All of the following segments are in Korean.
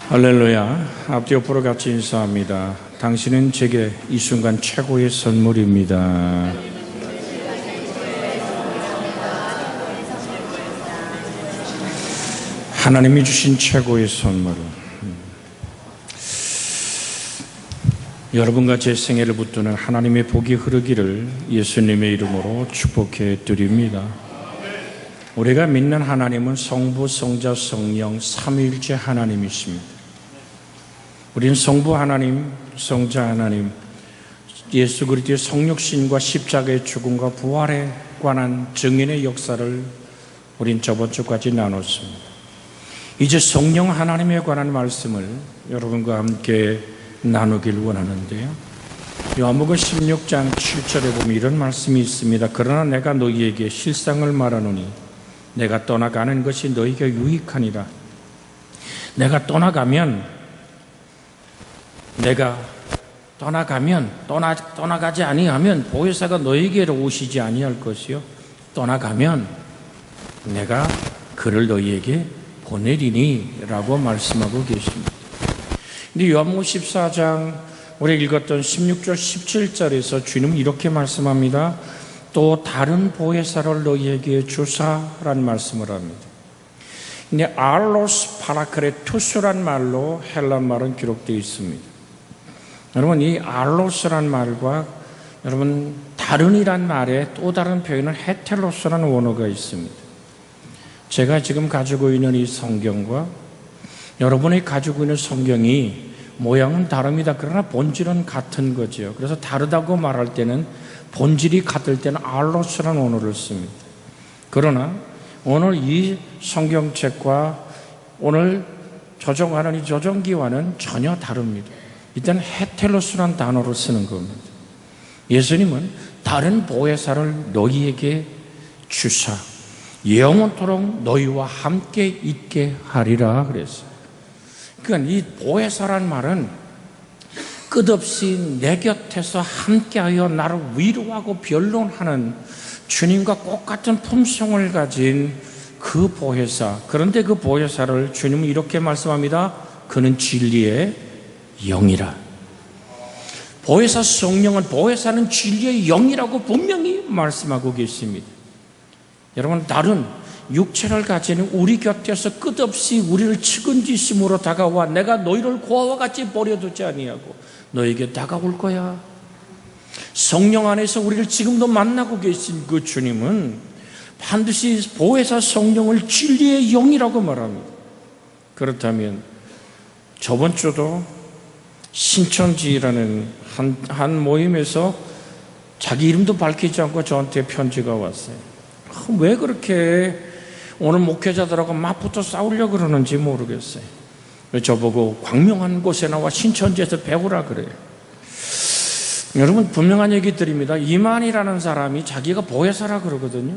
할렐루야. 앞뒤 옆으로 같이 인사합니다. 당신은 제게 이 순간 최고의 선물입니다. 하나님이 주신 최고의 선물. 여러분과 제 생애를 붙드는 하나님의 복이 흐르기를 예수님의 이름으로 축복해 드립니다. 우리가 믿는 하나님은 성부, 성자, 성령, 삼위일체 하나님이십니다. 우리는 성부 하나님, 성자 하나님, 예수 그리스도의 성육신과 십자가의 죽음과 부활에 관한 증인의 역사를 우린 저번 주까지 나눴습니다. 이제 성령 하나님에 관한 말씀을 여러분과 함께 나누길 원하는데요. 요한복음 16장 7절에 보면 이런 말씀이 있습니다. 그러나 내가 너희에게 실상을 말하노니 내가 떠나가는 것이 너희에게 유익하니라. 내가 떠나가지 아니하면 보혜사가 너희에게로 오시지 아니할 것이요 떠나가면 내가 그를 너희에게 보내리니 라고 말씀하고 계십니다. 근데 요한복음 14장 우리가 읽었던 16절 17절에서 주님은 이렇게 말씀합니다. 또 다른 보혜사를 너희에게 주사라는 말씀을 합니다. 근데 알로스 파라크레투스란 말로 헬라 말은 기록되어 있습니다. 여러분, 이 알로스란 말과 여러분 다른이란 말에 또 다른 표현은 헤텔로스라는 원어가 있습니다. 제가 지금 가지고 있는 이 성경과 여러분이 가지고 있는 성경이 모양은 다릅니다. 그러나 본질은 같은 거죠. 그래서 다르다고 말할 때는 본질이 같을 때는 알로스라는 원어를 씁니다. 그러나 오늘 이 성경책과 오늘 조정하는 이 조정기와는 전혀 다릅니다. 일단 헤텔로스라는 단어를 쓰는 겁니다. 예수님은 다른 보혜사를 너희에게 주사 영원토록 너희와 함께 있게 하리라 그랬어요. 그러니까 이 보혜사란 말은 끝없이 내 곁에서 함께하여 나를 위로하고 변론하는 주님과 똑같은 품성을 가진 그 보혜사. 그런데 그 보혜사를 주님은 이렇게 말씀합니다. 그는 진리의 영이라. 보혜사 성령은 보혜사는 진리의 영이라고 분명히 말씀하고 계십니다. 여러분, 다른 육체를 가지는 우리 곁에서 끝없이 우리를 측은지심으로 다가와 내가 너희를 고아와 같이 버려두지 아니하고 너에게 다가올 거야. 성령 안에서 우리를 지금도 만나고 계신 그 주님은 반드시 보혜사 성령을 진리의 영이라고 말합니다. 그렇다면 저번 주도 신천지라는 한 모임에서 자기 이름도 밝히지 않고 저한테 편지가 왔어요. 왜 그렇게 오늘 목회자들하고 맞붙어 싸우려고 그러는지 모르겠어요. 저보고 광명한 곳에 나와 신천지에서 배우라 그래요. 여러분, 분명한 얘기 드립니다. 이만희라는 사람이 자기가 보혜사라 그러거든요.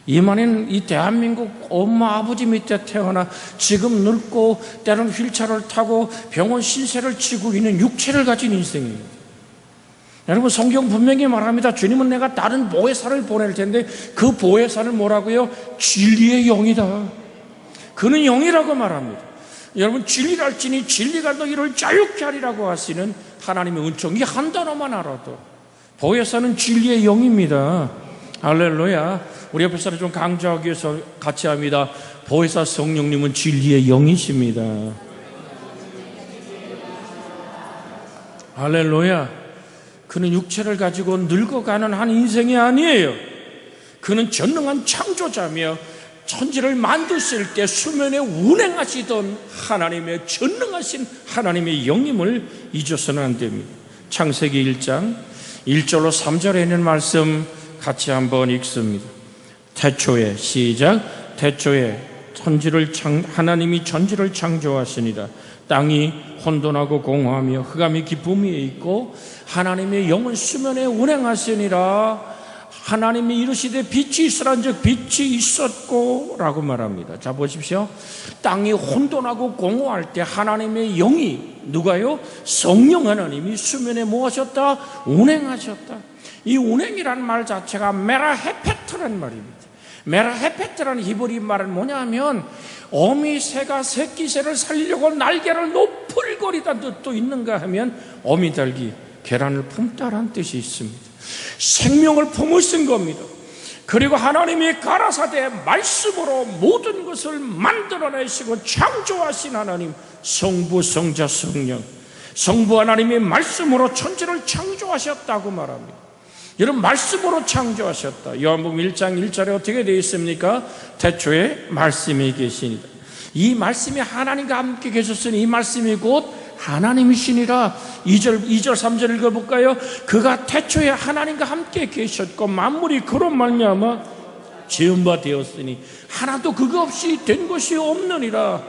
이만희는 이 대한민국 엄마 아버지 밑에 태어나 지금 늙고 때로는 휠체어를 타고 병원 신세를 지고 있는 육체를 가진 인생입니다. 여러분, 성경 분명히 말합니다. 주님은 내가 다른 보혜사를 보낼 텐데 그 보혜사를 뭐라고요? 진리의 영이다. 그는 영이라고 말합니다. 여러분, 진리랄지니 진리가 너희를 자유케 하리라고 하시는 하나님의 은총이 한 단어만 알아도 보혜사는 진리의 영입니다. 할렐루야. 우리 옆에 사람 좀 강조하기 위해서 같이 합니다. 보혜사 성령님은 진리의 영이십니다. 할렐루야. 그는 육체를 가지고 늙어가는 한 인생이 아니에요. 그는 전능한 창조자며 천지를 만드실 때 수면에 운행하시던 하나님의 전능하신 하나님의 영임을 잊어서는 안 됩니다. 창세기 1장 1절로 3절에 있는 말씀 같이 한번 읽습니다. 태초에 시작. 태초에 하나님이 천지를 창조하시니라. 땅이 혼돈하고 공허하며 흑암이 깊음 위에 있고 하나님의 영은 수면에 운행하시니라. 하나님이 이르시되 빛이 있으란즉 빛이 있었고 라고 말합니다. 자, 보십시오. 땅이 혼돈하고 공허할 때 하나님의 영이 누가요? 성령 하나님이 수면에 뭐 하셨다? 운행하셨다. 이 운행이란 말 자체가 메라헤페트란 말입니다. 메라헤페트라는 히브리 말은 뭐냐면 어미새가 새끼새를 살리려고 날개를 높을거리다 뜻도 있는가 하면 어미달기 계란을 품다라는 뜻이 있습니다. 생명을 품으신 겁니다. 그리고 하나님이 가라사대 말씀으로 모든 것을 만들어내시고 창조하신 하나님, 성부, 성자, 성령, 성부 하나님이 말씀으로 천지를 창조하셨다고 말합니다. 여러분, 말씀으로 창조하셨다. 요한복음 1장 1절에 어떻게 되어 있습니까? 태초에 말씀이 계시니라. 이 말씀이 하나님과 함께 계셨으니 이 말씀이 곧 하나님이시니라. 2절 3절 읽어볼까요? 그가 태초에 하나님과 함께 계셨고 만물이 그로 말미암아 지은 바 되었으니 하나도 그거 없이 된 것이 없느니라.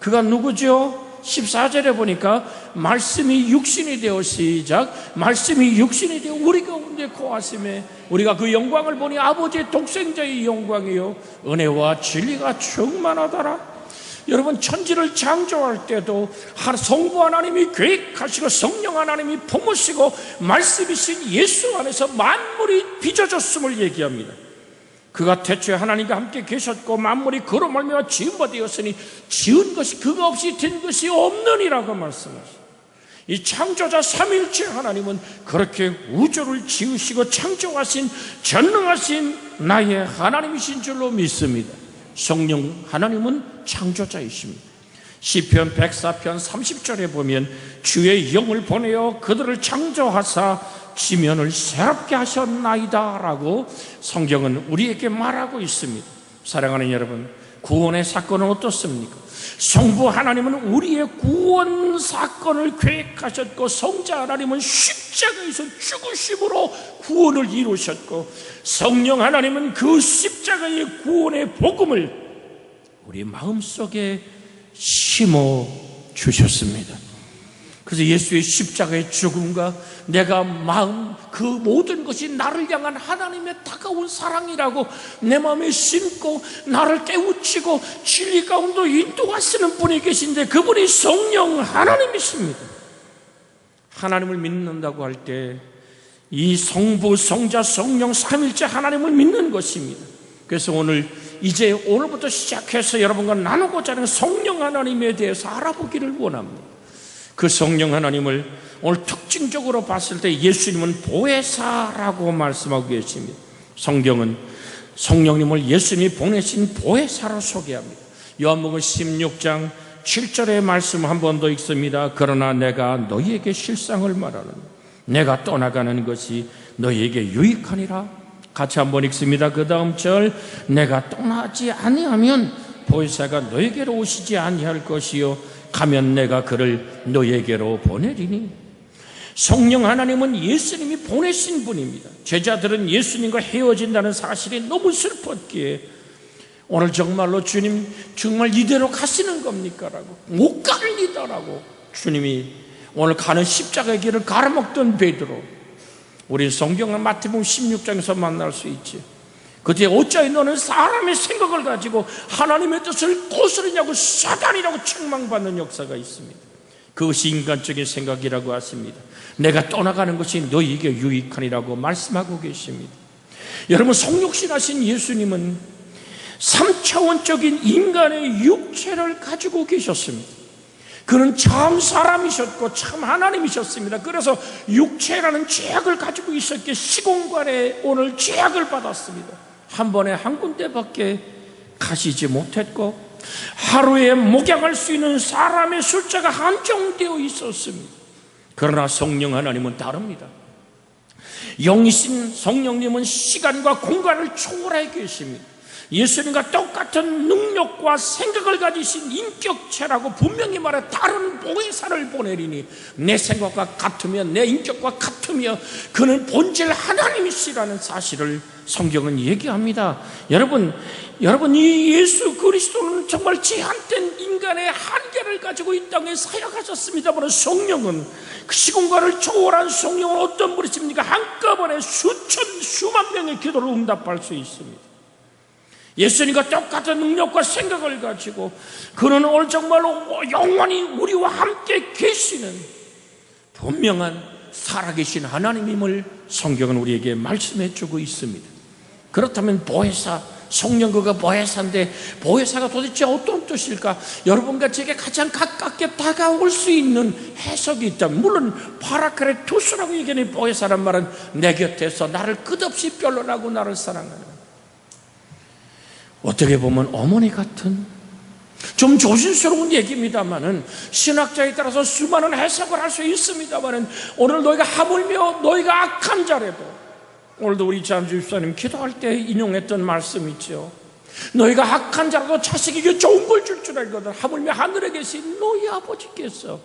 그가 누구죠? 14절에 보니까 말씀이 육신이 되어 시작, 말씀이 육신이 되어 우리 가운데 거하심에 우리가 그 영광을 보니 아버지의 독생자의 영광이요 은혜와 진리가 충만하더라. 여러분, 천지를 창조할 때도 성부 하나님이 계획하시고 성령 하나님이 품으시고 말씀이신 예수 안에서 만물이 빚어졌음을 얘기합니다. 그가 태초에 하나님과 함께 계셨고 만물이 그로 말미암아 지은 바 되었으니 지은 것이 그가 없이 된 것이 없느니라고 말씀하십니다. 이 창조자 삼위일체 하나님은 그렇게 우주를 지으시고 창조하신 전능하신 나의 하나님이신 줄로 믿습니다. 성령 하나님은 창조자이십니다. 시편 104편 30절에 보면 주의 영을 보내어 그들을 창조하사 지면을 새롭게 하셨나이다 라고 성경은 우리에게 말하고 있습니다. 사랑하는 여러분, 구원의 사건은 어떻습니까? 성부 하나님은 우리의 구원 사건을 계획하셨고 성자 하나님은 십자가에서 죽으심으로 구원을 이루셨고 성령 하나님은 그 십자가의 구원의 복음을 우리 마음속에 심어 주셨습니다. 그래서 예수의 십자가의 죽음과 내가 마음 그 모든 것이 나를 향한 하나님의 다가온 사랑이라고 내 마음에 심고 나를 깨우치고 진리 가운데 인도하시는 분이 계신데 그분이 성령 하나님이십니다. 하나님을 믿는다고 할 때 이 성부, 성자, 성령 삼일째 하나님을 믿는 것입니다. 그래서 오늘부터 시작해서 여러분과 나누고자 하는 성령 하나님에 대해서 알아보기를 원합니다. 그 성령 하나님을 오늘 특징적으로 봤을 때 예수님은 보혜사라고 말씀하고 계십니다. 성경은 성령님을 예수님이 보내신 보혜사로 소개합니다. 요한복음 16장 7절의 말씀 한 번 더 읽습니다. 그러나 내가 너희에게 실상을 말하노니 내가 떠나가는 것이 너희에게 유익하니라. 같이 한번 읽습니다. 그 다음 절, 내가 떠나지 아니하면 보혜사가 너희에게로 오시지 아니할 것이요 가면 내가 그를 너희에게로 보내리니. 성령 하나님은 예수님이 보내신 분입니다. 제자들은 예수님과 헤어진다는 사실이 너무 슬펐기에 오늘 정말로 주님 정말 이대로 가시는 겁니까? 라고 못 가리더라고 주님이 오늘 가는 십자가의 길을 가로막던 베드로, 우리 성경은 마태복음 16장에서 만날 수 있지. 그때 어찌하여 너는 사람의 생각을 가지고 하나님의 뜻을 거스르냐고 사단이라고 책망받는 역사가 있습니다. 그것이 인간적인 생각이라고 하십니다. 내가 떠나가는 것이 너희에게 유익하니라고 말씀하고 계십니다. 여러분, 성육신하신 예수님은 3차원적인 인간의 육체를 가지고 계셨습니다. 그는 참 사람이셨고 참 하나님이셨습니다. 그래서 육체라는 죄악을 가지고 있었기에 시공간에 오늘 죄악을 받았습니다. 한 번에 한 군데밖에 가시지 못했고 하루에 목양할 수 있는 사람의 숫자가 한정되어 있었습니다. 그러나 성령 하나님은 다릅니다. 영이신 성령님은 시간과 공간을 초월해 계십니다. 예수님과 똑같은 능력과 생각을 가지신 인격체라고 분명히 말해 다른 보혜사를 보내리니 내 생각과 같으며 내 인격과 같으며 그는 본질 하나님이시라는 사실을 성경은 얘기합니다. 여러분 이 예수 그리스도는 정말 제한된 인간의 한계를 가지고 이 땅에 사역하셨습니다만 성령은 그 시공간을 초월한 성령은 어떤 분이십니까? 한꺼번에 수만 명의 기도를 응답할 수 있습니다. 예수님과 똑같은 능력과 생각을 가지고 그는 오늘 정말로 영원히 우리와 함께 계시는 분명한 살아계신 하나님임을 성경은 우리에게 말씀해 주고 있습니다. 그렇다면 보혜사, 성령 그가 보혜사인데 보혜사가 도대체 어떤 뜻일까? 여러분과 제게 가장 가깝게 다가올 수 있는 해석이 있다면, 물론 파라크레투스라고 얘기하는 보혜사란 말은 내 곁에서 나를 끝없이 변론하고 나를 사랑하는, 어떻게 보면 어머니 같은, 좀 조심스러운 얘기입니다만은 신학자에 따라서 수많은 해석을 할 수 있습니다만은, 오늘 너희가 하물며 너희가 악한 자라도, 오늘도 우리 장주 집사님 기도할 때 인용했던 말씀 있죠. 너희가 악한 자라도 자식에게 좋은 걸 줄 줄 알거든 하물며 하늘에 계신 너희 아버지께서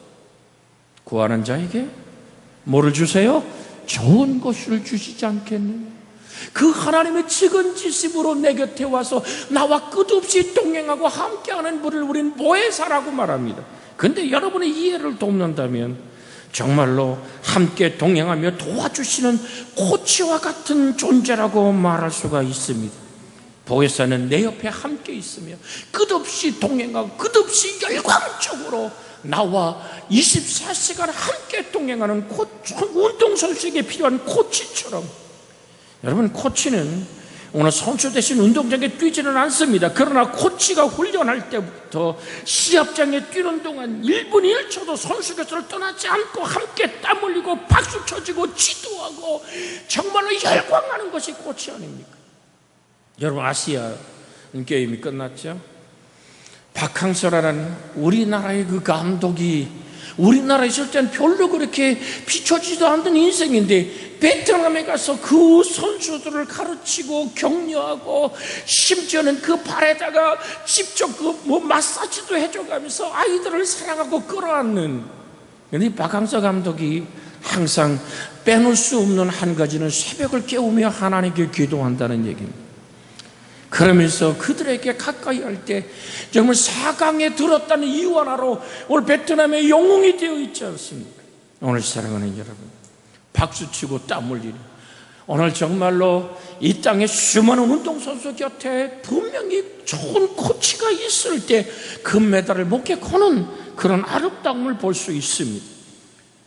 구하는 자에게 뭐를 주세요? 좋은 것을 주시지 않겠느냐. 그 하나님의 측은지심으로 내 곁에 와서 나와 끝없이 동행하고 함께하는 분을 우리는 보혜사라고 말합니다. 그런데 여러분의 이해를 돕는다면 정말로 함께 동행하며 도와주시는 코치와 같은 존재라고 말할 수가 있습니다. 보혜사는 내 옆에 함께 있으며 끝없이 동행하고 끝없이 열광적으로 나와 24시간 함께 동행하는 운동선수에게 필요한 코치처럼, 여러분, 코치는 오늘 선수 대신 운동장에 뛰지는 않습니다. 그러나 코치가 훈련할 때부터 시합장에 뛰는 동안 1분 1초도 선수 곁을 떠나지 않고 함께 땀 흘리고 박수 쳐주고 지도하고 정말로 열광하는 것이 코치 아닙니까? 여러분, 아시아 게임이 끝났죠? 박항서라는 우리나라의 그 감독이 우리나라에 있을 땐 별로 그렇게 비춰지도 않던 인생인데, 베트남에 가서 그 선수들을 가르치고 격려하고 심지어는 그 발에다가 직접 마사지도 해줘가면서 아이들을 사랑하고 끌어안는. 그런데 박항서 감독이 항상 빼놓을 수 없는 한 가지는 새벽을 깨우며 하나님께 기도한다는 얘기입니다. 그러면서 그들에게 가까이 할 때 정말 4강에 들었다는 이유 하나로 오늘 베트남의 영웅이 되어 있지 않습니까? 오늘 사랑하는 여러분, 박수치고 땀 흘리는, 오늘 정말로 이 땅에 수많은 운동선수 곁에 분명히 좋은 코치가 있을 때 금메달을 목에 거는 그런 아름다움을 볼 수 있습니다.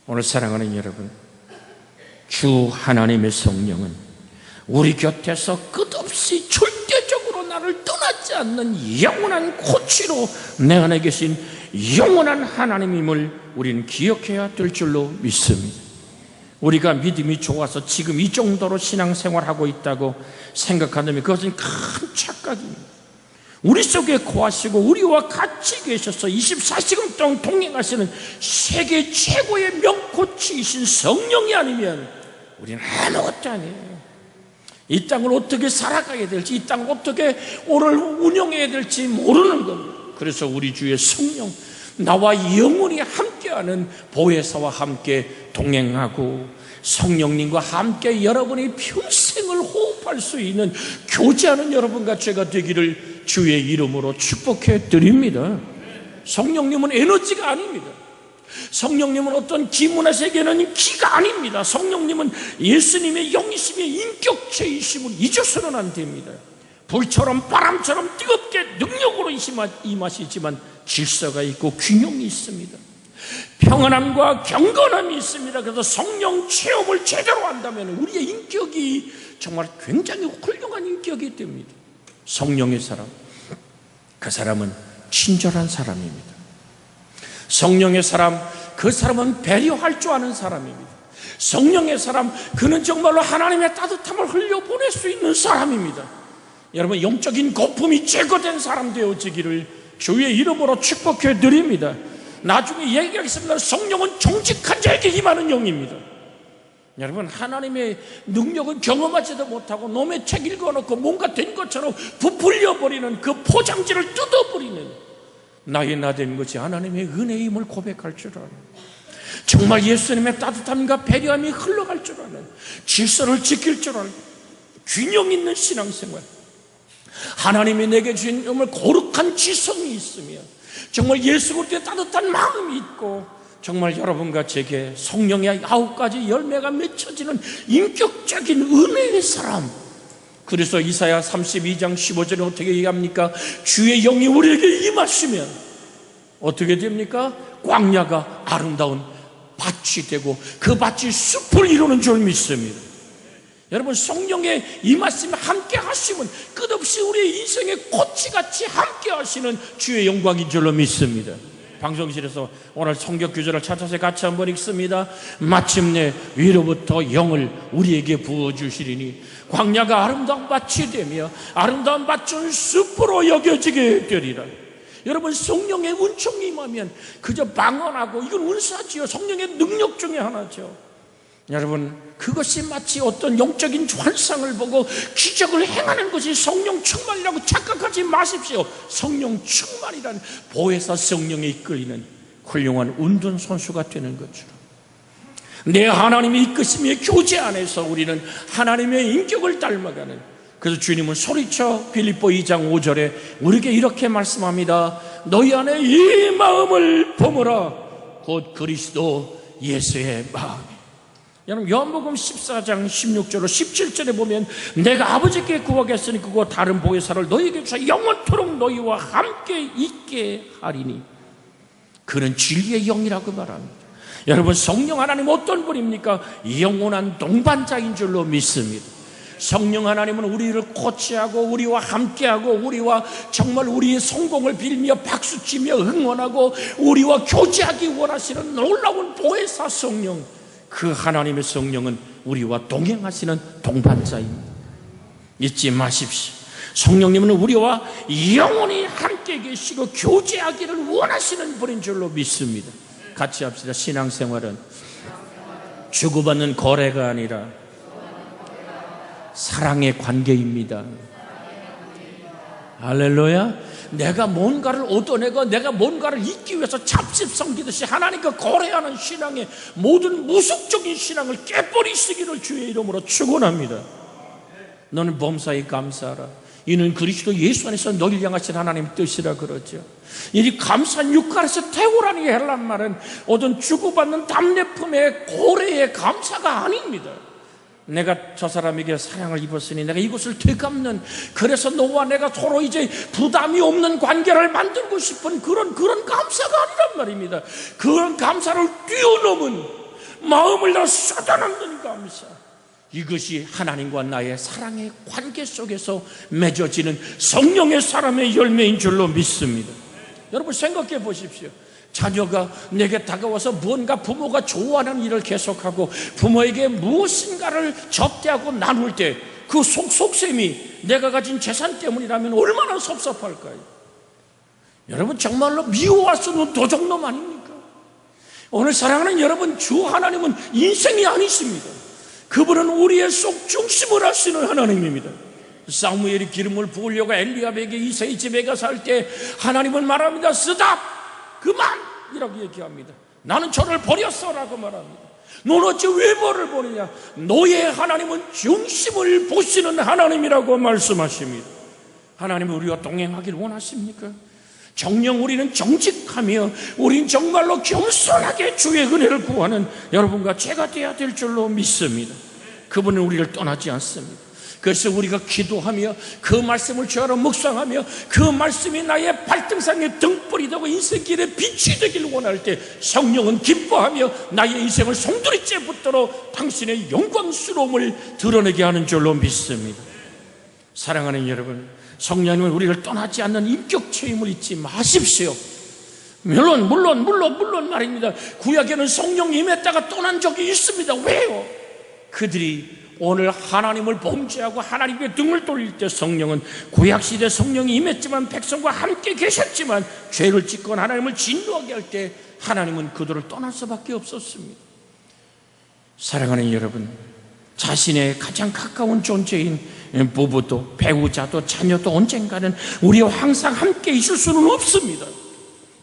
오늘 사랑하는 여러분, 주 하나님의 성령은 우리 곁에서 끝없이 절대적으로 나를 떠나지 않는 영원한 코치로 내 안에 계신 영원한 하나님임을 우리는 기억해야 될 줄로 믿습니다. 우리가 믿음이 좋아서 지금 이 정도로 신앙생활하고 있다고 생각한다면 그것은 큰 착각입니다. 우리 속에 거하시고 우리와 같이 계셔서 24시간 동안 동행하시는 세계 최고의 명코치이신 성령이 아니면 우리는 아무것도 아니에요. 이 땅을 어떻게 살아가야 될지, 이 땅을 어떻게 오늘 운영해야 될지 모르는 겁니다. 그래서 우리 주의 성령, 나와 영원히 함께하는 보혜사와 함께 동행하고 성령님과 함께 여러분이 평생을 호흡할 수 있는 교제하는 여러분과 제가 되기를 주의 이름으로 축복해 드립니다. 성령님은 에너지가 아닙니다. 성령님은 어떤 기문화 세계는 기가 아닙니다. 성령님은 예수님의 영이심의 인격체이심을 잊어서는 안 됩니다. 불처럼 바람처럼 뜨겁게 능력으로 임하시지만 질서가 있고 균형이 있습니다. 평안함과 경건함이 있습니다. 그래서 성령 체험을 제대로 한다면 우리의 인격이 정말 굉장히 훌륭한 인격이 됩니다. 성령의 사람, 그 사람은 친절한 사람입니다. 성령의 사람, 그 사람은 배려할 줄 아는 사람입니다. 성령의 사람, 그는 정말로 하나님의 따뜻함을 흘려보낼 수 있는 사람입니다. 여러분, 영적인 거품이 제거된 사람 되어지기를 주의 이름으로 축복해 드립니다. 나중에 얘기하겠습니다. 성령은 정직한 자에게 임하는 영입니다. 여러분, 하나님의 능력은 경험하지도 못하고 놈의 책 읽어놓고 뭔가 된 것처럼 부풀려버리는 그 포장지를 뜯어버리는 나의 나된 것이 하나님의 은혜임을 고백할 줄 아는, 정말 예수님의 따뜻함과 배려함이 흘러갈 줄 아는, 질서를 지킬 줄 아는 균형 있는 신앙생활, 하나님이 내게 주신 정말 거룩한 지성이 있으며 정말 예수 그리스도의 따뜻한 마음이 있고 정말 여러분과 제게 성령의 9가지 열매가 맺혀지는 인격적인 은혜의 사람. 그래서 이사야 32장 15절에 어떻게 얘기합니까? 주의 영이 우리에게 임하시면 어떻게 됩니까? 광야가 아름다운 밭이 되고 그 밭이 숲을 이루는 줄 믿습니다. 여러분, 성령의 이 말씀에 함께 하시면 끝없이 우리의 인생의 꽃이같이 함께 하시는 주의 영광인 줄로 믿습니다. 방송실에서 오늘 성경 구절을 찾아서 같이 한번 읽습니다. 마침내 위로부터 영을 우리에게 부어주시리니 광야가 아름다운 밭이 되며 아름다운 밭은 숲으로 여겨지게 되리라. 여러분, 성령의 은총이 임하면 그저 방언하고 이건 은사지요. 성령의 능력 중에 하나죠. 여러분, 그것이 마치 어떤 영적인 환상을 보고 기적을 행하는 것이 성령 충만이라고 착각하지 마십시오. 성령 충만이란 보혜사 성령에 이끌리는 훌륭한 운동선수가 되는 것처럼 내 하나님의 이끄심의 교제 안에서 우리는 하나님의 인격을 닮아가는, 그래서 주님은 소리쳐 빌립보 2장 5절에 우리에게 이렇게 말씀합니다. 너희 안에 이 마음을 품으라. 곧 그리스도 예수의 마음. 여러분, 요한복음 14장 16절로 17절에 보면 내가 아버지께 구하겠으니 그거 다른 보혜사를 너희에게 주사 영원토록 너희와 함께 있게 하리니 그는 진리의 영이라고 말합니다. 여러분, 성령 하나님 어떤 분입니까? 영원한 동반자인 줄로 믿습니다. 성령 하나님은 우리를 코치하고 우리와 함께하고 우리와 정말 우리의 성공을 빌며 박수치며 응원하고 우리와 교제하기 원하시는 놀라운 보혜사 성령, 그 하나님의 성령은 우리와 동행하시는 동반자입니다. 잊지 마십시오. 성령님은 우리와 영원히 함께 계시고 교제하기를 원하시는 분인 줄로 믿습니다. 같이 합시다. 신앙생활은 주고받는 거래가 아니라 사랑의 관계입니다. 할렐루야. 내가 뭔가를 얻어내고 내가 뭔가를 잊기 위해서 잡집 섬기듯이 하나님과 거래하는 신앙의 모든 무속적인 신앙을 깨버리시기를 주의 이름으로 축원합니다. 너는 범사에 감사하라. 이는 그리스도 예수 안에서 너희를 향하신 하나님의 뜻이라 그러죠. 이 감사한 육가에서 태우라는 헬란 말은 어떤 주고받는 답례품의 고래의 감사가 아닙니다. 내가 저 사람에게 사랑을 입었으니 내가 이것을 되갚는, 그래서 너와 내가 서로 이제 부담이 없는 관계를 만들고 싶은 그런 감사가 아니란 말입니다. 그런 감사를 뛰어넘은 마음을 다 쏟아놓는 감사, 이것이 하나님과 나의 사랑의 관계 속에서 맺어지는 성령의 사람의 열매인 줄로 믿습니다. 여러분, 생각해 보십시오. 자녀가 내게 다가와서 무언가 부모가 좋아하는 일을 계속하고 부모에게 무엇인가를 접대하고 나눌 때 그 속셈이 내가 가진 재산 때문이라면 얼마나 섭섭할까요? 여러분, 정말로 미워할 수 없는 도적놈 아닙니까? 오늘 사랑하는 여러분, 주 하나님은 인생이 아니십니다. 그분은 우리의 속 중심을 하시는 하나님입니다. 사무엘이 기름을 부으려고 엘리압에게 이새의 집에 가서 할 때 하나님은 말합니다. 스탑! 그만! 이라고 얘기합니다. 나는 저를 버렸어 라고 말합니다. 넌 어찌 외모를 보느냐? 너의 하나님은 중심을 보시는 하나님이라고 말씀하십니다. 하나님은 우리와 동행하기를 원하십니까? 정녕 우리는 정직하며 우린 정말로 겸손하게 주의 은혜를 구하는 여러분과 제가 되어야 될 줄로 믿습니다. 그분은 우리를 떠나지 않습니다. 그래서 우리가 기도하며 그 말씀을 주하러 묵상하며 그 말씀이 나의 발등상의 등불이 되고 인생길에 빛이 되길 원할 때 성령은 기뻐하며 나의 인생을 송두리째 붙들어 당신의 영광스러움을 드러내게 하는 줄로 믿습니다. 사랑하는 여러분, 성령님은 우리를 떠나지 않는 인격체임을 잊지 마십시오. 물론 말입니다. 구약에는 성령이 임했다가 떠난 적이 있습니다. 왜요? 그들이 오늘 하나님을 범죄하고 하나님께 등을 돌릴 때 성령은 구약시대 성령이 임했지만 백성과 함께 계셨지만 죄를 짓고 하나님을 진노하게 할 때 하나님은 그들을 떠날 수밖에 없었습니다. 사랑하는 여러분, 자신의 가장 가까운 존재인 부부도 배우자도 자녀도 언젠가는 우리와 항상 함께 있을 수는 없습니다.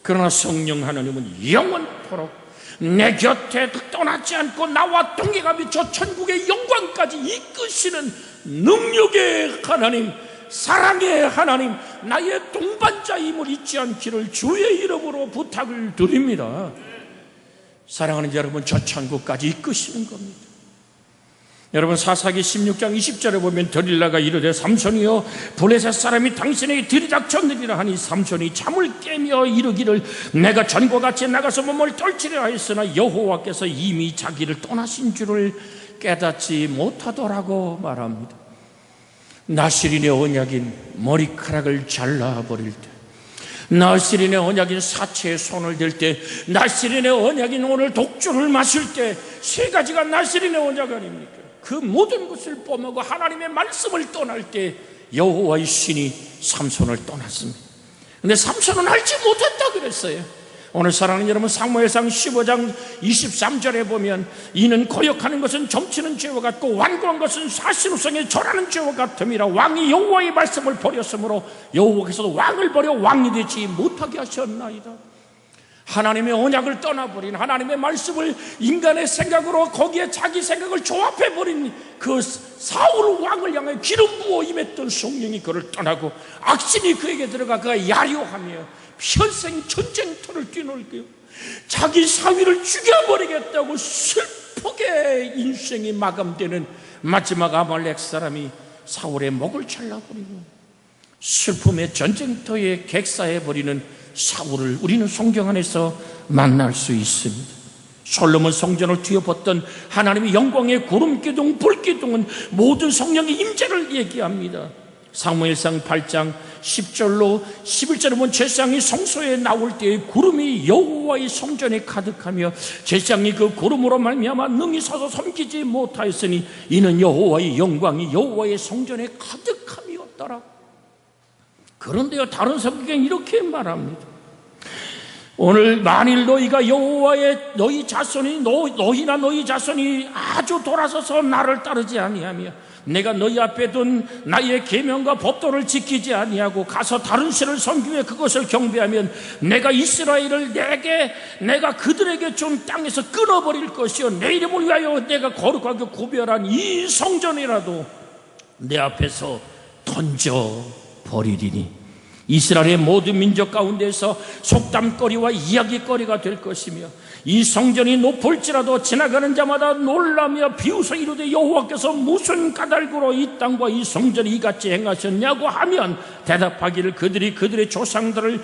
그러나 성령 하나님은 영원토록 내 곁에 떠나지 않고 나와 동행하며 저 천국의 영광까지 이끄시는 능력의 하나님, 사랑의 하나님, 나의 동반자임을 잊지 않기를 주의 이름으로 부탁을 드립니다. 사랑하는 여러분, 저 천국까지 이끄시는 겁니다. 여러분, 사사기 16장 20절에 보면 드릴라가 이르되 삼손이여 블레셋 사람이 당신에게 들이닥쳤느니라 하니 삼손이 잠을 깨며 이르기를 내가 전과 같이 나가서 몸을 떨치려 하였으나 여호와께서 이미 자기를 떠나신 줄을 깨닫지 못하더라고 말합니다. 나시린의 언약인 머리카락을 잘라버릴 때, 나시린의 언약인 사체에 손을 댈 때, 나시린의 언약인 오늘 독주를 마실 때, 세 가지가 나시린의 언약 아닙니까? 그 모든 것을 뽐하고 하나님의 말씀을 떠날 때 여호와의 신이 삼손을 떠났습니다. 근데 삼손은 알지 못했다 그랬어요. 오늘 사랑하는 여러분, 사무엘상 15장 23절에 보면 이는 거역하는 것은 점치는 죄와 같고 완고한 것은 사신우성에 절하는 죄와 같음이라. 왕이 여호와의 말씀을 버렸으므로 여호와께서도 왕을 버려 왕이 되지 못하게 하셨나이다. 하나님의 언약을 떠나버린, 하나님의 말씀을 인간의 생각으로 거기에 자기 생각을 조합해버린 그 사울 왕을 향해 기름 부어 임했던 성령이 그를 떠나고 악신이 그에게 들어가 그가 야려하며 현생 전쟁터를 뛰놀고요, 자기 사위를 죽여버리겠다고 슬프게 인생이 마감되는 마지막 아말렉 사람이 사울의 목을 잘라버리고 슬픔의 전쟁터에 객사해버리는 사울을 우리는 성경 안에서 만날 수 있습니다. 솔로몬 성전을 뒤엎었던 하나님의 영광의 구름기둥, 불기둥은 모든 성령의 임재를 얘기합니다. 사무엘상 8장 10절로 11절에 보면 제사장이 성소에 나올 때에 구름이 여호와의 성전에 가득하며 제사장이 그 구름으로 말미암아 능히 서서 섬기지 못하였으니 이는 여호와의 영광이 여호와의 성전에 가득함이었더라. 그런데요, 다른 성경에 이렇게 말합니다. 오늘 만일 너희가 여호와의 너희 자손이 너희나 너희 자손이 아주 돌아서서 나를 따르지 아니하며 내가 너희 앞에 둔 나의 계명과 법도를 지키지 아니하고 가서 다른 신을 섬기며 그것을 경배하면 내가 이스라엘을 내가 그들에게 준 땅에서 끊어버릴 것이요 내 이름을 위하여 내가 거룩하게 구별한 이 성전이라도 내 앞에서 던져버리리니 이스라엘의 모든 민족 가운데서 속담거리와 이야기거리가 될 것이며 이 성전이 높을지라도 지나가는 자마다 놀라며 비웃어 이르되 여호와께서 무슨 까닭으로 이 땅과 이 성전이 이같이 행하셨냐고 하면 대답하기를 그들의 조상들을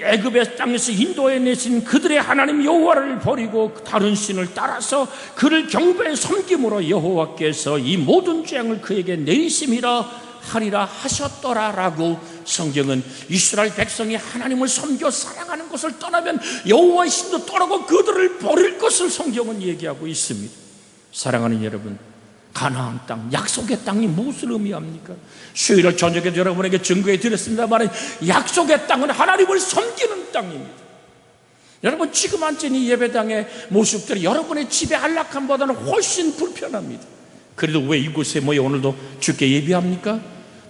애굽의 땅에서 인도해내신 그들의 하나님 여호와를 버리고 다른 신을 따라서 그를 경배에 섬김으로 여호와께서 이 모든 재앙을 그에게 내리심이라 하리라 하셨더라라고 성경은 이스라엘 백성이 하나님을 섬겨 사랑하는 것을 떠나면 여호와의 신도 떠나고 그들을 버릴 것을 성경은 얘기하고 있습니다. 사랑하는 여러분, 가나안 땅, 약속의 땅이 무엇을 의미합니까? 수요일 저녁에 여러분에게 증거해 드렸습니다만 약속의 땅은 하나님을 섬기는 땅입니다. 여러분, 지금 앉은 이 예배당의 모습들이 여러분의 집의 안락함보다는 훨씬 불편합니다. 그래도 왜 이곳에 모여 오늘도 주께 예배합니까?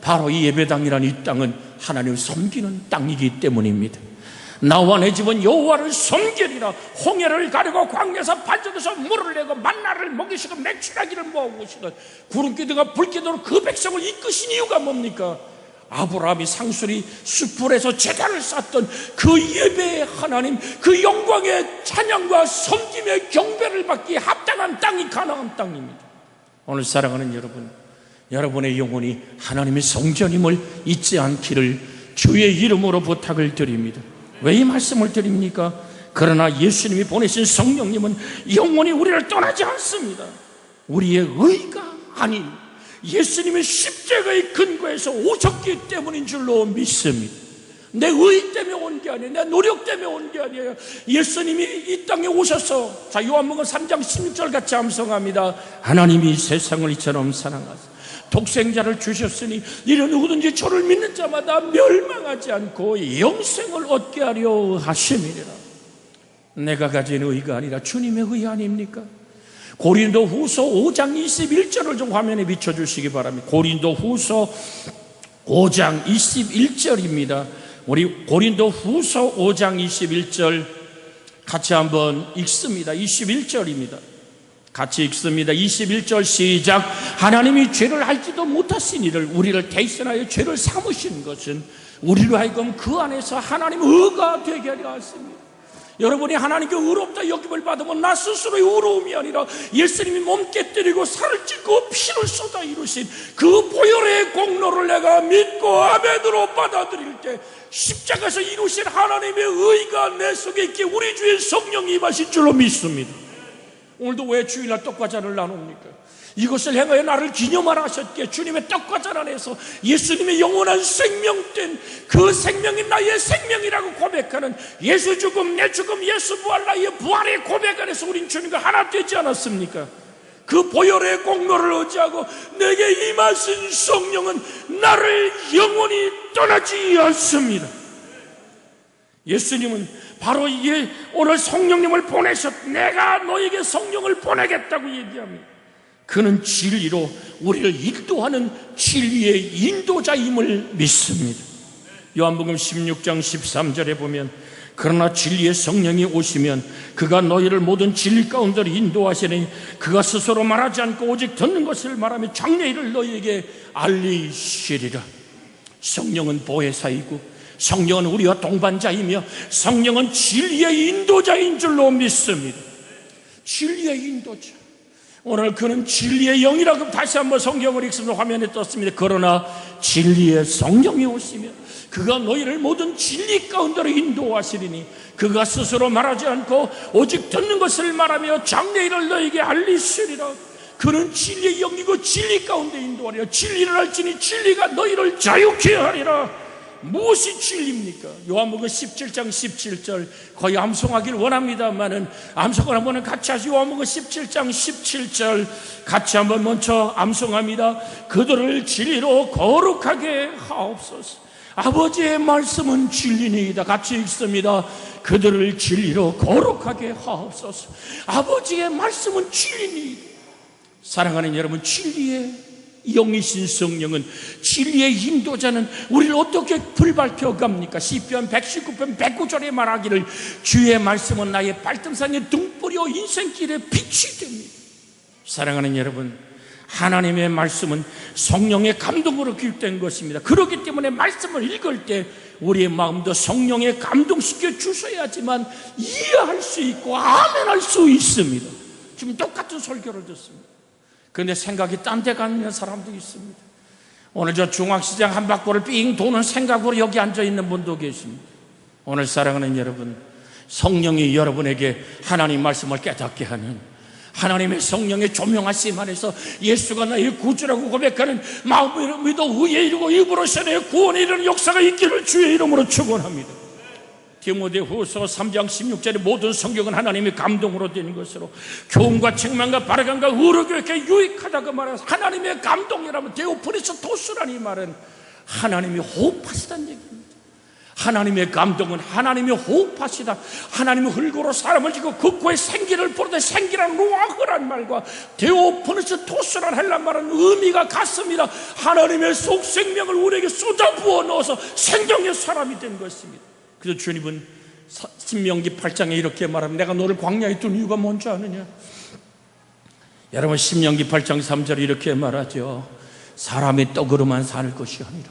바로 이 예배당이라는 이 땅은 하나님을 섬기는 땅이기 때문입니다. 나와 내 집은 여호와를 섬기리라. 홍해를 가르고 광야에서 반석에서 물을 내고 만나를 먹이시고 맥주라기를 모으시고 구름기둥과 불기둥으로 그 백성을 이끄신 이유가 뭡니까? 아브라함이 상수리 숯불에서 제단을 쌓던 그 예배의 하나님, 그 영광의 찬양과 섬김의 경배를 받기에 합당한 땅이 가나안 땅입니다. 오늘 사랑하는 여러분, 여러분의 영혼이 하나님의 성전임을 잊지 않기를 주의 이름으로 부탁을 드립니다. 왜 이 말씀을 드립니까? 그러나 예수님이 보내신 성령님은 영원히 우리를 떠나지 않습니다. 우리의 의가 아닌 예수님의 십자가의 근거에서 오셨기 때문인 줄로 믿습니다. 내 의 때문에 온 게 아니에요. 내 노력 때문에 온 게 아니에요. 예수님이 이 땅에 오셔서, 자, 요한복음 3장 16절 같이 암송합니다. 하나님이 세상을 이처럼 사랑하사 독생자를 주셨으니 이는 누구든지 저를 믿는 자마다 멸망하지 않고 영생을 얻게 하려 하심이니라. 내가 가진 의가 아니라 주님의 의 아닙니까? 고린도 후서 5장 21절을 좀 화면에 비춰주시기 바랍니다. 고린도 후서 5장 21절입니다. 우리 고린도 후서 5장 21절 같이 한번 읽습니다. 21절입니다. 같이 읽습니다. 21절 시작. 하나님이 죄를 알지도 못하신 이를 우리를 대신하여 죄를 삼으신 것은 우리로 하여금 그 안에서 하나님의 의가 되게 하려 하십니다. 여러분이 하나님께 의롭다 여김을 받으면 나 스스로의 의로움이 아니라 예수님이 몸 깨뜨리고 살을 찢고 피를 쏟아 이루신 그 보혈의 공로를 내가 믿고 아멘으로 받아들일 때 십자가에서 이루신 하나님의 의가 내 속에 있기에 우리 주의 성령이 임하신 줄로 믿습니다. 오늘도 왜 주일날 떡과자를 나눕니까? 이것을 행하여 나를 기념하라 하셨기에 주님의 떡과자 안에서 예수님의 영원한 생명된 그 생명이 나의 생명이라고 고백하는 예수 죽음 내 죽음 예수 부활 나의 부활의 고백 안에서 우린 주님과 하나 되지 않았습니까? 그 보혈의 공로를 의지하고 내게 임하신 성령은 나를 영원히 떠나지 않습니다. 예수님은 바로 오늘 성령님을 보내셨, 내가 너에게 성령을 보내겠다고 얘기합니다. 그는 진리로 우리를 인도하는 진리의 인도자임을 믿습니다. 요한복음 16장 13절에 보면 그러나 진리의 성령이 오시면 그가 너희를 모든 진리 가운데로 인도하시니 그가 스스로 말하지 않고 오직 듣는 것을 말하며 장래일을 너희에게 알리시리라. 성령은 보혜사이고 성령은 우리와 동반자이며 성령은 진리의 인도자인 줄로 믿습니다. 진리의 인도자. 오늘 그는 진리의 영이라고 다시 한번 성경을 읽으면서 화면에 떴습니다. 그러나 진리의 성령이 오시면 그가 너희를 모든 진리 가운데로 인도하시리니 그가 스스로 말하지 않고 오직 듣는 것을 말하며 장래일을 너희에게 알리시리라. 그는 진리의 영이고 진리 가운데 인도하리라. 진리를 알지니 진리가 너희를 자유케 하리라. 무엇이 진리입니까? 요한복음 17장 17절 거의 암송하기를 원합니다만은 암송을 한번 같이 하시고 요한복음 17장 17절 같이 한번 먼저 암송합니다. 그들을 진리로 거룩하게 하옵소서. 아버지의 말씀은 진리니이다. 같이 읽습니다. 그들을 진리로 거룩하게 하옵소서. 아버지의 말씀은 진리니이다. 사랑하는 여러분, 진리의 영이신 성령은, 진리의 인도자는 우리를 어떻게 불발켜 갑니까? 시편 119편 109절에 말하기를 주의 말씀은 나의 발등상의 등불이요 인생길의 빛이 됩니다. 사랑하는 여러분, 하나님의 말씀은 성령의 감동으로 기록된 것입니다. 그렇기 때문에 말씀을 읽을 때 우리의 마음도 성령에 감동시켜 주셔야지만 이해할 수 있고 아멘할 수 있습니다. 지금 똑같은 설교를 듣습니다. 그런데 생각이 딴 데 가는 사람도 있습니다. 오늘 저 중앙시장 한 바퀴를 삥 도는 생각으로 여기 앉아있는 분도 계십니다. 오늘 사랑하는 여러분, 성령이 여러분에게 하나님 말씀을 깨닫게 하는, 하나님의 성령의 조명하심 안에서 예수가 나의 구주라고 고백하는 마음으로 믿어 의에 이르고 입으로서 내 구원에 이르는 역사가 있기를 주의 이름으로 축원합니다. 디모데후서 3장 16절에 모든 성경은 하나님의 감동으로 된 것으로 교훈과 책망과 바르간과 의로 교육에 유익하다고 말하는 하나님의 감동이라면 데오프리스 토스라는 이 말은 하나님이 호흡하시다는 얘기입니다. 하나님의 감동은 하나님이 호흡하시다. 하나님이 흙으로 사람을 지고 그 코에 생기를 부르되 생기란 루아흐란 말과 데오프리스 토스란 헬란 말은 의미가 같습니다. 하나님의 속생명을 우리에게 쏟아부어 넣어서 생명의 사람이 된 것입니다. 그래서 주님은 신명기 8장에 이렇게 말합니다. 내가 너를 광야에 둔 이유가 뭔지 아느냐? 여러분, 신명기 8장 3절에 이렇게 말하죠. 사람의 떡으로만 살 것이 아니라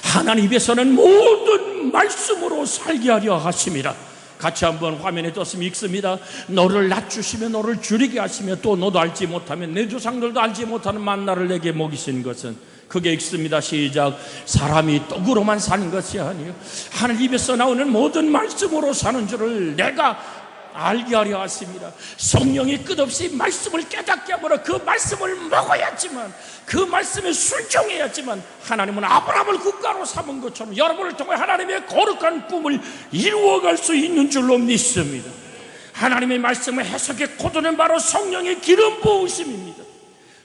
하나님 입에서는 모든 말씀으로 살게 하려 하심이라. 같이 한번 화면에 떴으면 읽습니다. 너를 낮추시며 너를 줄이게 하시며 또 너도 알지 못하면 내 조상들도 알지 못하는 만나를 내게 먹이신 것은, 그게 읽습니다. 시작. 사람이 떡으로만 사는 것이 아니요 하늘 입에서 나오는 모든 말씀으로 사는 줄을 내가 알게 하려 하십니다. 성령이 끝없이 말씀을 깨닫게 하므로 그 말씀을 먹어야지만, 그 말씀에 순종해야지만 하나님은 아브라함을 국가로 삼은 것처럼 여러분을 통해 하나님의 거룩한 꿈을 이루어갈 수 있는 줄로 믿습니다. 하나님의 말씀을 해석해 거두는 바로 성령의 기름 부으심입니다.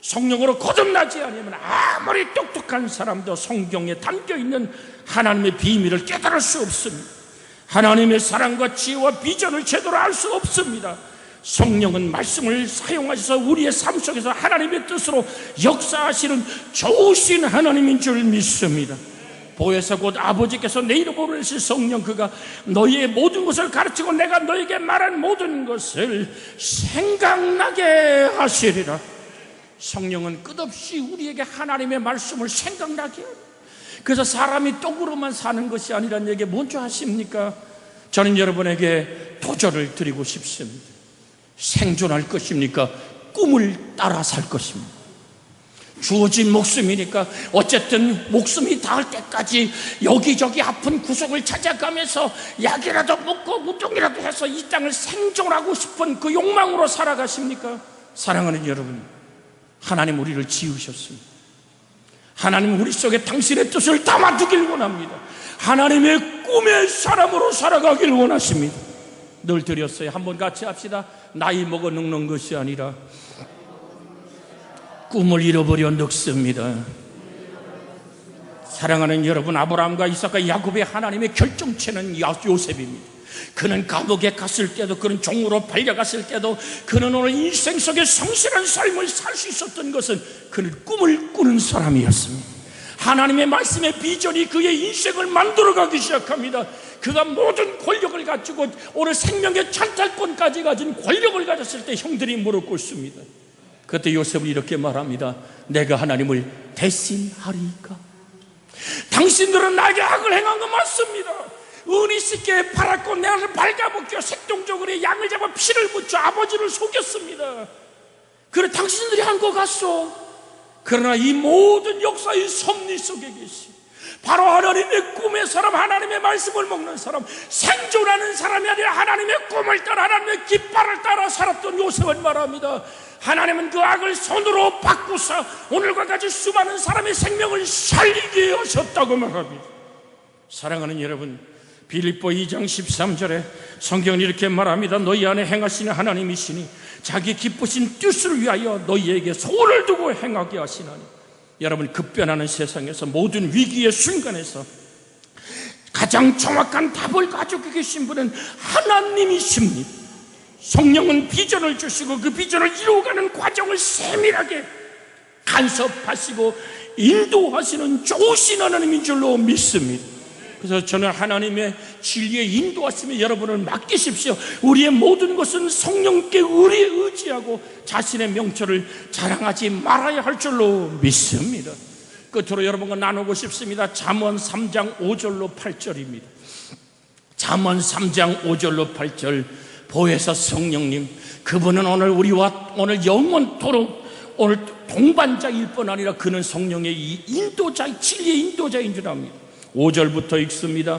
성령으로 거듭나지 않으면 아무리 똑똑한 사람도 성경에 담겨있는 하나님의 비밀을 깨달을 수 없습니다. 하나님의 사랑과 지혜와 비전을 제대로 알 수 없습니다. 성령은 말씀을 사용하셔서 우리의 삶 속에서 하나님의 뜻으로 역사하시는 좋으신 하나님인 줄 믿습니다. 보혜사 곧 아버지께서 내 이름으로 보내실 성령, 그가 너희의 모든 것을 가르치고 내가 너에게 말한 모든 것을 생각나게 하시리라. 성령은 끝없이 우리에게 하나님의 말씀을 생각나게 해요. 그래서 사람이 떡으로만 사는 것이 아니라는 얘기 뭔지 아십니까? 저는 여러분에게 도전을 드리고 싶습니다. 생존할 것입니까? 꿈을 따라 살 것입니다. 주어진 목숨이니까 어쨌든 목숨이 닿을 때까지 여기저기 아픈 구석을 찾아가면서 약이라도 먹고 무통이라도 해서 이 땅을 생존하고 싶은 그 욕망으로 살아가십니까? 사랑하는 여러분, 하나님 우리를 지으셨습니다. 하나님 우리 속에 당신의 뜻을 담아두길 원합니다. 하나님의 꿈의 사람으로 살아가길 원하십니다. 늘 드렸어요. 한번 같이 합시다. 나이 먹어 늙는 것이 아니라 꿈을 잃어버려 늙습니다. 사랑하는 여러분, 아브라함과 이삭과 야곱의 하나님의 결정체는 요셉입니다. 그는 감옥에 갔을 때도, 그는 종으로 팔려갔을 때도, 그는 오늘 인생 속에 성실한 삶을 살 수 있었던 것은 그는 꿈을 꾸는 사람이었습니다. 하나님의 말씀의 비전이 그의 인생을 만들어가기 시작합니다. 그가 모든 권력을 가지고 오늘 생명의 찬탈권까지 가진 권력을 가졌을 때 형들이 무릎 꿇습니다. 그때 요셉은 이렇게 말합니다. 내가 하나님을 대신하리까? 당신들은 나에게 악을 행한 거 맞습니다. 은이 쉽게 팔았고 내가 발가벗겨 색동적으로 양을 잡아 피를 묻혀 아버지를 속였습니다. 그래 당신들이 한 것 같소. 그러나 이 모든 역사의 섭리 속에 계시 바로 하나님의 꿈의 사람, 하나님의 말씀을 먹는 사람, 생존하는 사람이 아니라 하나님의 꿈을 따라 하나님의 깃발을 따라 살았던 요셉은 말합니다. 하나님은 그 악을 손으로 바꾸사 오늘과 같이 수많은 사람의 생명을 살리게 하셨다고 말합니다. 사랑하는 여러분, 빌립보 2장 13절에 성경은 이렇게 말합니다. 너희 안에 행하시는 하나님이시니 자기 기쁘신 뜻을 위하여 너희에게 소원을 두고 행하게 하시나니. 여러분, 급변하는 세상에서 모든 위기의 순간에서 가장 정확한 답을 가지고 계신 분은 하나님이십니다. 성령은 비전을 주시고 그 비전을 이루어가는 과정을 세밀하게 간섭하시고 인도하시는 좋으신 하나님인 줄로 믿습니다. 그래서 저는 하나님의 진리의 인도하심에 여러분을 맡기십시오. 우리의 모든 것은 성령께 의지하고 자신의 명철을 자랑하지 말아야 할 줄로 믿습니다. 끝으로 여러분과 나누고 싶습니다. 잠언 3장 5절로 8절입니다. 잠언 3장 5절로 8절. 보혜사 성령님, 그분은 오늘 우리와 오늘 영원토록 오늘 동반자일 뿐 아니라 그는 성령의 인도자, 진리의 인도자인 줄 압니다. 5절부터 읽습니다.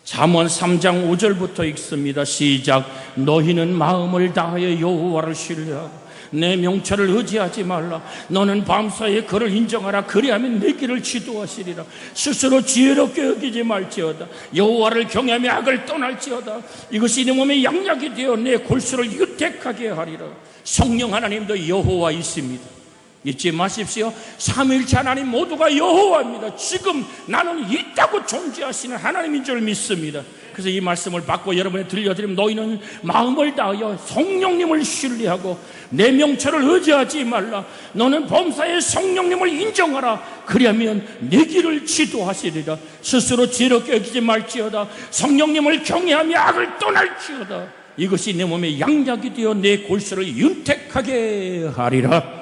잠언 3장 5절부터 읽습니다. 시작. 너희는 마음을 다하여 여호와를 신뢰하고 내 명철을 의지하지 말라. 너는 밤사이에 그를 인정하라. 그리하면 내 길을 지도하시리라. 스스로 지혜롭게 여기지 말지어다. 여호와를 경외하며 악을 떠날지어다. 이것이 내 몸에 양약이 되어 내 골수를 유택하게 하리라. 성령 하나님도 여호와이십니다. 잊지 마십시오. 삼위일체 하나님 모두가 여호와입니다. 지금 나는 있다고 존재하시는 하나님인 줄 믿습니다. 그래서 이 말씀을 받고 여러분에 들려드리면 너희는 마음을 다하여 성령님을 신뢰하고 내 명철을 의지하지 말라. 너는 범사에 성령님을 인정하라. 그리하면 내 길을 지도하시리라. 스스로 지혜롭게 여기지 말지어다. 성령님을 경외하며 악을 떠날지어다. 이것이 내 몸에 양약이 되어 내 골수를 윤택하게 하리라.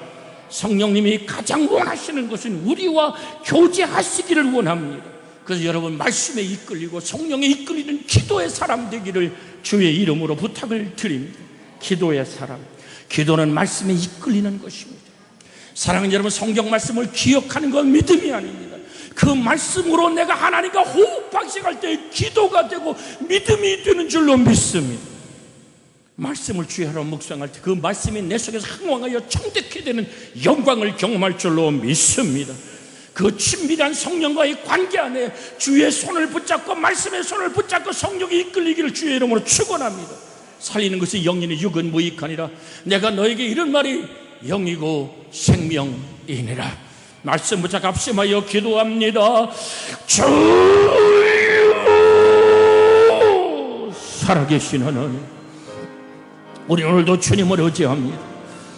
성령님이 가장 원하시는 것은 우리와 교제하시기를 원합니다. 그래서 여러분 말씀에 이끌리고 성령에 이끌리는 기도의 사람 되기를 주의 이름으로 부탁을 드립니다. 기도의 사람, 기도는 말씀에 이끌리는 것입니다. 사랑하는 여러분, 성경 말씀을 기억하는 건 믿음이 아닙니다. 그 말씀으로 내가 하나님과 호흡 방식할 때 기도가 되고 믿음이 되는 줄로 믿습니다. 말씀을 주의하러 묵상할 때 그 말씀이 내 속에서 흥왕하여 청득히 되는 영광을 경험할 줄로 믿습니다. 그 친밀한 성령과의 관계 안에 주의 손을 붙잡고 말씀의 손을 붙잡고 성령이 이끌리기를 주의 이름으로 축원합니다. 살리는 것이 영이니 육은 무익하니라. 내가 너에게 이런 말이 영이고 생명이니라. 말씀 붙잡 합심하여 기도합니다. 주여 살아계신 하나님, 우리 오늘도 주님을 의지합니다.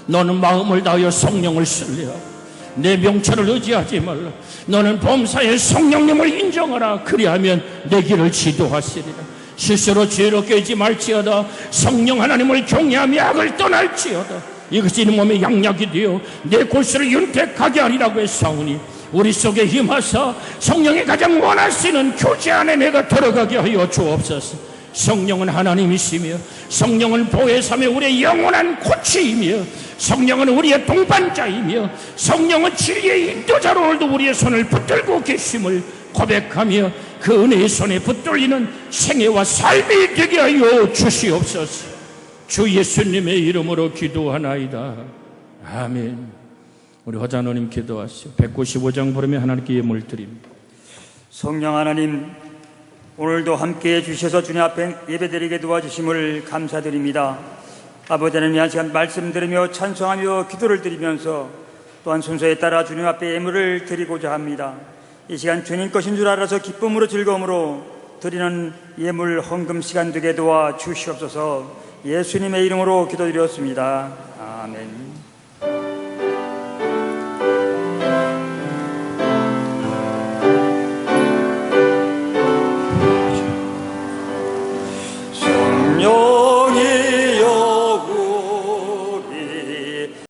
너는 마음을 다하여 성령을 신뢰하고 내 명철을 의지하지 말라. 너는 범사에 성령님을 인정하라. 그리하면 내 길을 지도하시리라. 스스로 지혜롭게 하지 말지어다. 성령 하나님을 경외하며 악을 떠날지어다. 이것이 네 몸에 양약이 되어 내 골수를 윤택하게 하리라고 했사오니 우리 속에 힘하사 성령이 가장 원하시는 교제 안에 내가 들어가게 하여 주옵소서. 성령은 하나님이시며 성령은 보혜사며 우리의 영원한 코치이며 성령은 우리의 동반자이며 성령은 진리의 인도자로 오늘도 우리의 손을 붙들고 계심을 고백하며 그 은혜의 손에 붙들리는 생애와 삶이 되게 하여 주시옵소서. 주 예수님의 이름으로 기도하나이다. 아멘. 우리 허자노님 기도하시오. 195장 부르며 하나님께 예물 드립니다. 성령 하나님, 오늘도 함께해 주셔서 주님 앞에 예배드리게 도와주심을 감사드립니다. 아버지 하나님, 한 시간 말씀 들으며 찬송하며 기도를 드리면서 또한 순서에 따라 주님 앞에 예물을 드리고자 합니다. 이 시간 주님 것인 줄 알아서 기쁨으로 즐거움으로 드리는 예물 헌금 시간 되게 도와 주시옵소서. 예수님의 이름으로 기도드렸습니다. 아멘.